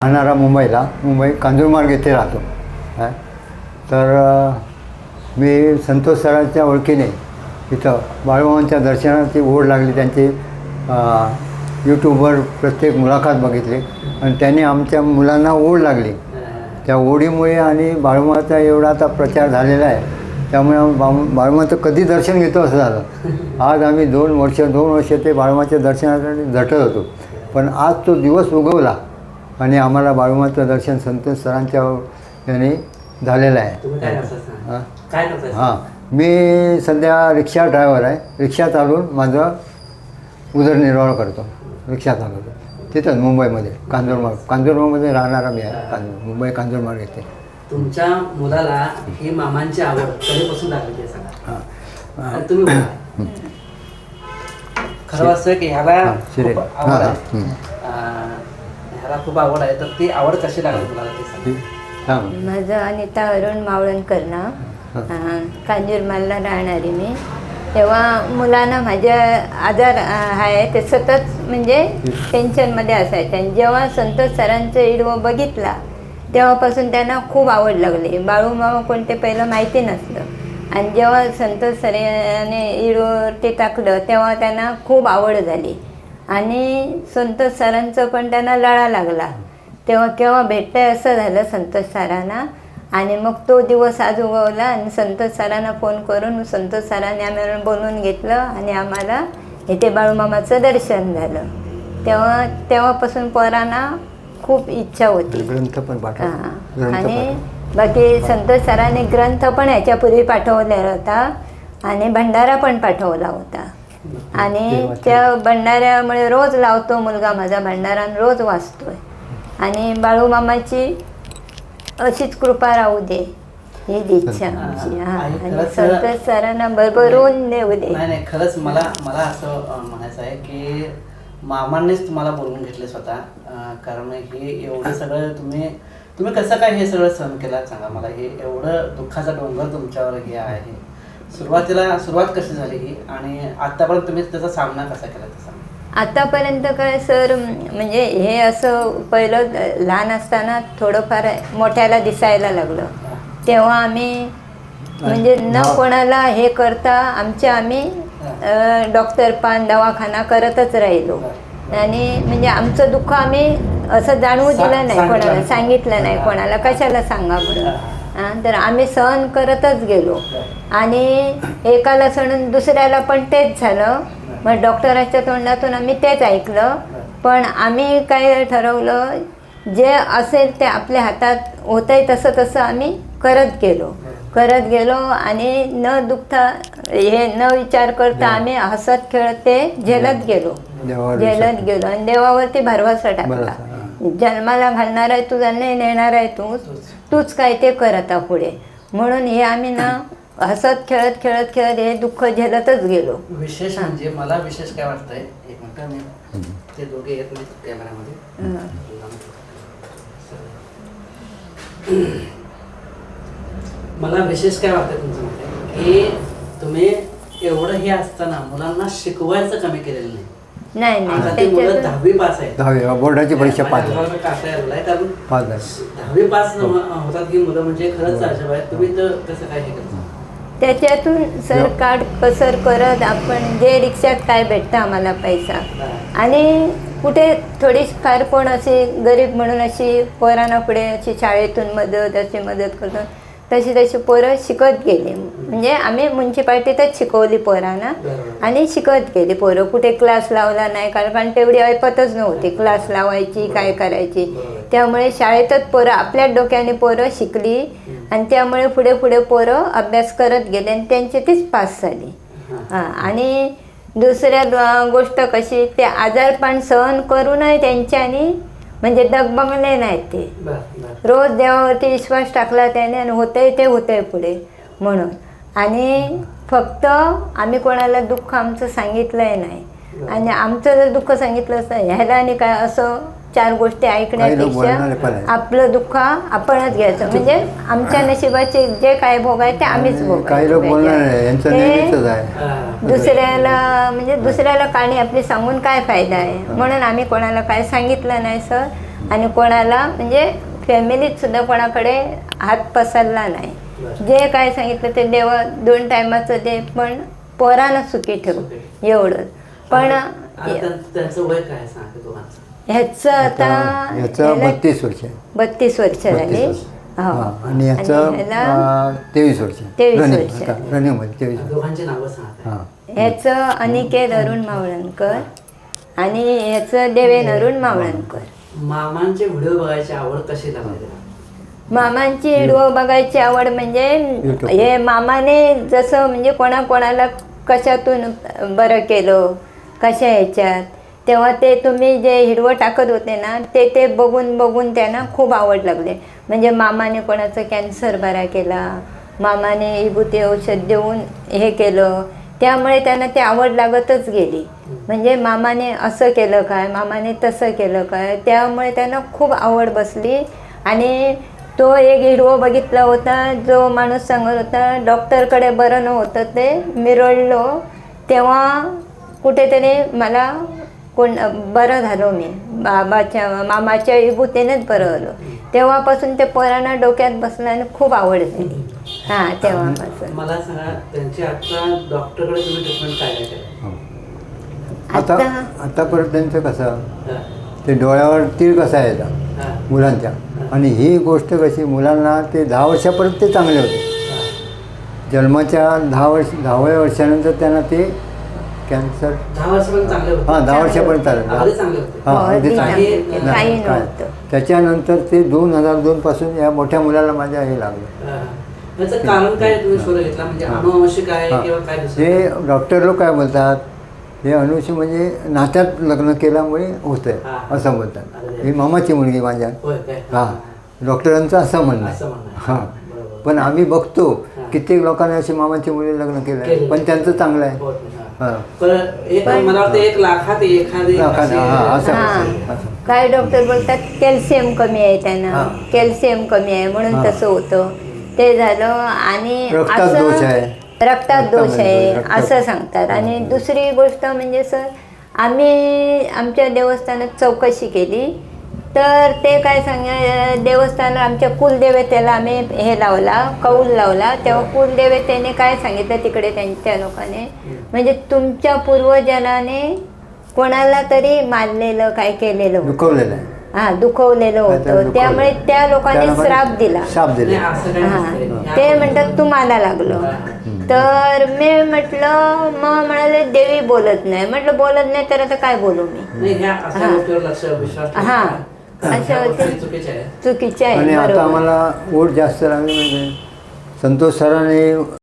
राहणारा मुंबई कांजूरमार्ग येथे राहतो. तर मी संतोष सरांच्या ओळखीने इथं बाळूमामांच्या दर्शनाची ओढ लागली. त्यांची यूट्यूबवर प्रत्येक मुलाखत बघितली आणि त्यांनी आमच्या मुलांना ओढ लागली. त्या ओढीमुळे आणि बाळूमामाचा एवढा आता प्रचार झालेला आहे, त्यामुळे बाळूमामाचं कधी दर्शन घेतो असं झालं. आज आम्ही 2 वर्ष ते बाळूमामाच्या दर्शनासाठी झटत होतो, पण आज तो दिवस उगवला आणि आम्हाला बाळूमामाचं दर्शन संतोष सरांच्या याने झालेलं आहे. हां, मी सध्या रिक्षा ड्रायव्हर आहे. रिक्षा चालवून माझं उदरनिर्वाह करतो. रिक्षा चालवतो तिथंच मुंबईमध्ये कांजूरमार्गमध्ये राहणारा मी आहे. मुंबई कांजूरमार्ग येते. तुमच्या मुलाला ही मामांची आवड कधीपासून लागली ते सांगा. हां, तुम्ही खरं असं की ह्याला खूप आवड आहे, तर ती आवड कशी लागली तुम्हाला ते सांगा. माझं अनिता अरुण मावळणकर ना, कांजूरमार्गला राहणारी मी. तेव्हा मुलांना माझ्या आजार आहे ते सतत म्हणजे टेन्शनमध्ये असायचे, आणि जेव्हा संतोष सरांचं व्हिडिओ बघितला तेव्हापासून त्यांना खूप आवड लागली. बाळूमामा कोणते पहिलं माहिती नसतं, आणि जेव्हा संतोष सरांनी व्हिडिओ ते टाकलं तेव्हा त्यांना खूप आवड झाली, आणि संतोष सरांचं पण त्यांना लळा लागला. तेव्हा केव्हा भेटतंय असं झालं संतोष सरांना, आणि मग तो दिवस आज उगवला. आणि संतोष सरांना फोन करून संतोष सरांनी आम्हाला बोलवून घेतलं आणि आम्हाला इथे बाळूमामाचं दर्शन झालं. तेव्हापासून पोरांना खूप इच्छा होती. ग्रंथ पण आणि बाकी संतोष सरांनी ग्रंथ पण ह्याच्यापूर्वी पाठवलेला होता, आणि भंडारा पण पाठवला होता. आणि त्या भंडाऱ्यामुळे रोज लावतो मुलगा माझा भंडारा, रोज वाचतोय. आणि बाळूमामाची अशीच कृपा राहू दे ही इच्छा आमची. आणि संतोष सरांना भरभरून देऊ दे. नाही, खरंच मला असं म्हणायचं आहे की मामांनीच तुम्हाला बोलवून घेतले स्वतः. कारण हे एवढं सगळं तुम्ही कसं काय हे सगळं सहन केलं सांगा मला. हे एवढं दुःखाचा डोंगर तुमच्यावर हे आहे. सुरुवात कशी झाली ही, आणि आतापर्यंत तुम्ही त्याचा सामना कसा केला ते सांगा. आतापर्यंत काय सर, म्हणजे हे असं पहिलं लहान असताना थोडंफार मोठ्याला दिसायला लागलं, तेव्हा आम्ही म्हणजे न कोणाला हे करता आम्ही डॉक्टर पान दवाखाना करतच राहिलो. आणि म्हणजे आमचं दुःख आम्ही असं जाणवू दिलं नाही कोणाला, सांगितलं नाही कोणाला, कशाला सांगा बरं. तर आम्ही सहन करतच गेलो, आणि एकाला सोडून दुसऱ्याला पण तेच झालं. मग डॉक्टरांच्या तोंडातून आम्ही तेच ऐकलं. पण आम्ही काय ठरवलं, जे असेल ते आपल्या हातात होतंय तसं आम्ही करत गेलो आणि न दुखता हे न विचार करता आम्ही हसत खेळत ते झेलत गेलो आणि देवावरती भरवसा टाकला. जन्माला घालणार आहे तू, जन्म नेणार आहे तूच काय ते कर आता पुढे. म्हणून हे आम्ही ना हसत खेळत हे दुःख झेलतच गेलो. विशेष म्हणजे मला विशेष काय वाटतंय, एक मिनिट मी ते दोघे येत नाही कॅमेरामध्ये. मला विशेष काय वाटतंय तुमचं म्हणते की तुम्ही एवढं हे असताना मुलांना शिकवायचं कमी केलेलं नाही. आता ते मुलं 10वी पास आहे, 10वी बोर्डाची परीक्षा पास कारण 10वी पास होतात ही मुलं, म्हणजे खरंच अजब आहे. तुम्ही तर कसं काय हे करता? त्याच्यातून सर काढ कसर करत आपण जे रिक्षात काय भेटतं आम्हाला पैसा, आणि कुठे थोडी फार कोण अशी गरीब म्हणून अशी पोरांना पुढे अशी शाळेतून मदत करतो, तशी पोरं शिकत गेली. म्हणजे आम्ही म्युन्सिपाल्टीतच शिकवली पोरांना, आणि शिकत गेली पोरं. कुठे क्लास लावला नाही, कारण तेवढी ऐपतच नव्हती क्लास लावायची काय करायची. त्यामुळे शाळेतच पोरं आपल्या डोक्याने पोरं शिकली, आणि त्यामुळे पुढे पोरं अभ्यास करत गेले आणि त्यांची तीच पास झाली. आणि दुसऱ्या गोष्ट कशी, ते आजारपण सहन करूनही त्यांच्यानी म्हणजे दगबगले नाहीत. ते रोज देवावरती विश्वास टाकला त्याने, आणि होतंय पुढे म्हणून. आणि फक्त आम्ही कोणाला दुःख आमचं सांगितलंय नाही, आणि आमचं जर दुःख सांगितलं असतं ह्याला आणि काय असं 4 गोष्टी ऐकण्यापेक्षा आपलं दुःख आपणच घ्यायचं. म्हणजे आमच्या नशिबाचे जे काय भोग आहे ते आम्हीच भोगायचं. दुसऱ्याला म्हणजे दुसऱ्याला कहाणी आपली सांगून काय फायदा आहे. म्हणून आम्ही कोणाला काय सांगितलं नाही सर. आणि कोणाला म्हणजे फॅमिलीत सुद्धा कोणाकडे हात पसरला नाही. बरं. जे काय सांगितलं ते देवा 2 टायमाचं दे, पण पोरानं सुखी ठेव एवढं. पण त्यांचं वय काय सांगा दोघांचं? ह्याचं आता याचं 32 वर्ष आहे. 32 वर्ष झाली. हो. हा, आणि याचं ह्याला 23 वर्ष 23 रनिंग वर्ष. आता रनिंगमध्ये 23 वर्ष. दोघांची नावं सांगा. हां ह्याचं अनिकेत अरुण मावळणकर आणि ह्याचं देवेन अरुण मावळणकर. मामांचे व्हिडिओ बघायची आवड कशी लागली? मामांची व्हिडिओ बघायची आवड म्हणजे YouTube. हे मामाने जसं म्हणजे कोणाकोणाला कशातून बरं केलं, कशा ह्याच्यात, तेव्हा ते तुम्ही जे हिरवं टाकत होते ना ते बघून बघून त्यांना खूप आवड लागले. म्हणजे मामाने कोणाचं कॅन्सर बरा केला, मामाने विभूती औषध देऊन हे केलं, त्यामुळे त्यांना ते आवड लागतच गेली. म्हणजे मामाने असं केलं काय, मामाने तसं केलं काय, त्यामुळे त्यांना खूप आवड बसली. आणि तो एक हिरवं बघितला होता, जो माणूस सांगत होता डॉक्टरकडे बरं नव्हतं, ते मिरळलो तेव्हा कुठेतरी मला बरं झालो मी, मामाच्या विभूतीनेच बरं झालो. तेव्हापासून ते पोरांना डोक्यात बसलं आणि खूप आवड झाली. हां, तेव्हापासून. मला सांगा, त्यांची आता डॉक्टरकडे तुम्ही ट्रीटमेंट काय काय केलं? आता आतापर्यंत त्यांचं कसं ते डोळ्यावर तीळ कसा यायचा मुलांच्या, आणि ही गोष्ट कशी मुलांना ते 10 वर्षापर्यंत ते चांगले होते. जन्माच्या 10व्या वर्षानंतर त्यांना ते कॅन्सर 10 वर्षापर्यंत चांगले होते. 10 वर्षापर्यंत अगदी चाललं. चांगले होते. हां, हो, अगदी अगदी चांगलं. चांगलं. काही नव्हतं. त्याच्यानंतर ते 2002 पासून या मोठ्या मुलाला माझ्या हे लागलं. याचं कारण काय तुम्ही शोध घेतला? म्हणजे अनुवंशिक आहे हां. किंवा काय दुसरं? हे डॉक्टर लोक काय बोलतात, हे अनुवंशिक म्हणजे नात्यात लग्न केल्यामुळे होतंय हां. असं बोलतात. ही मामाची मुलगी माझ्या. होय काय? हां, डॉक्टरांचं असं म्हणणं असं आहे. म्हणणं आहे. हां, बरोबर. पण आम्ही बघतो हां. कित्येक लोकांनी अशी मामाची मुली लग्न केलं आहे, केलेलं. पण त्यांचं चांगलं आहे. होत नाही. हां. हां. पण एक मला वाटतं 1 लाखात एखादी लाखात, हां, असं. हां, काही डॉक्टर बोलतात कॅल्शियम कमी आहे त्यांना, हां. कॅल्शियम कमी आहे म्हणून हां. तसं होतं. ते झालं. आणि रक्तात असं दोष आहे. रक्तात दोष आहे रक्तात- असं सांगतात. आणि दुसरी गोष्ट म्हणजे सर, आम्ही आमच्या देवस्थानात चौकशी केली तर ते काय देवस्थानात आमच्या कुलदेवतेला आम्ही हे लावला, कौल लावला. तेव्हा कुलदेवतेने काय सांगितलं तिकडे त्यांच्या लोकांनी, म्हणजे तुमच्या पूर्वजनाने कोणाला तरी मारलेलं, काय केलेलं होतं, दुखवलेलं आहे. हां, दुखवलेलं होतं. त्यामुळे त्या लोकांनी श्राप दिला. शाप नाही, दिले. असं काही हां, नसतंय. ते म्हणतात तुम्हाला लागलं. तर मी म्हटलं, मग म्हणाले देवी बोलत नाही. म्हटलं बोलत नाही तर आता काय बोलू मी. नाही, ह्या अशा हां. गोष्टीवर लक्ष विश्वास ठेवू हां. नका. अशा ह्या गोष्टी होती. चुकीच्या आहेत. चुकीचे आणि आहे. आता बरोबर. आम्हाला ओढ जास्त लागली म्हणजे संतोष सरांनी